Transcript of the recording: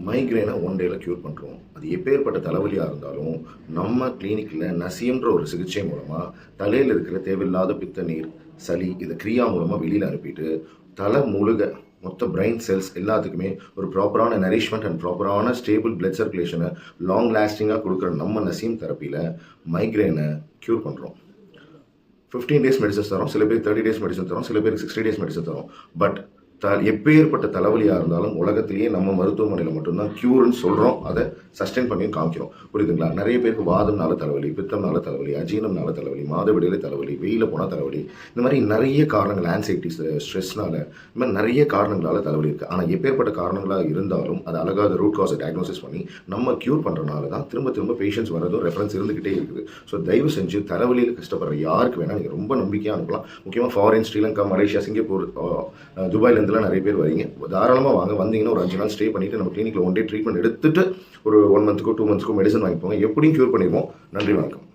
மைக்ரேனை one டேல cure பண்ணுறோம். அது எப்பேற்பட்ட தலைவலியாக இருந்தாலும் நம்ம கிளினிக்கில் நசியம்ன்ற ஒரு சிகிச்சை மூலமாக தலையில் இருக்கிற தேவையில்லாத பித்த நீர், சளி இதை கிரியா மூலமாக வெளியில் அனுப்பிட்டு தலை முழுக மொத்த பிரெயின் செல்ஸ் எல்லாத்துக்குமே ஒரு ப்ராப்பரான நரிஷ்மெண்ட் அண்ட் ப்ராப்பரான ஸ்டேபிள் பிளட் சர்க்குலேஷனை லாங் லாஸ்டிங்காக கொடுக்குற நம்ம நசீம் தெரப்பியில் மைக்ரேனை க்யூர் பண்ணுறோம். 15 days மெடிசன்ஸ் தரோம், சில பேர் 30 days மெடிசன் தரோம், சில பேருக்கு 60 days மெடிசன் தரோம். பட் எப்பேற்பட்ட தலைவலியாக இருந்தாலும் உலகத்திலேயே நம்ம மருத்துவமனையில் மட்டும்தான் க்யூர்னு சொல்கிறோம், அதை சஸ்டெயின் பண்ணியும் காமிக்கிறோம். புரியுதுங்களா? நிறைய பேருக்கு வாதம்னால தலைவலி, பித்தம்னால தலைவலி, அஜீனம்னால தலைவலி, மாதவிடையில தலைவலி, வெயில போனால் தலைவலி, இந்த மாதிரி நிறைய காரணங்கள், ஆன்சைட்டி, ஸ்ட்ரெஸ்னால இந்த மாதிரி நிறைய காரணங்களால் தலைவலி இருக்குது. ஆனால் எப்பேற்பட்ட காரணங்களாக இருந்தாலும் அது அழகாக ரூட் காஸை டயக்னோசிஸ் பண்ணி நம்ம க்யூர் பண்ணுறதுனால தான் திரும்ப திரும்ப பேஷண்ட்ஸ் வரதும் ரெஃபரன்ஸ் இருந்துக்கிட்டே இருக்குது. ஸோ தயவு செஞ்சு தலைவலியில் கஷ்டப்படுற யாருக்கு வேணால் நீங்கள் ரொம்ப நம்பிக்கையாக அனுப்பலாம். முக்கியமாக ஃபாரின், ஸ்ரீலங்கா, மலேசியா, சிங்கப்பூர், துபாயிலேருந்து நிறைய பேர் வரீங்க. தாராளமாக வாங்க. வந்தீங்கன்னா ஒரு 5 நாள் ஸ்டே பண்ணிட்டு நம்ம கிளினிக்ல ஒன் டே ட்ரீட்மெண்ட் எடுத்துட்டு ஒரு 1 மந்த்துக்கோ 2 மந்த்ஸ்க்கோ மெடிசன் வாங்கிப்போங்க. எப்படியும் க்யூர் பண்ணிடுவோம். நன்றி, வணக்கம்.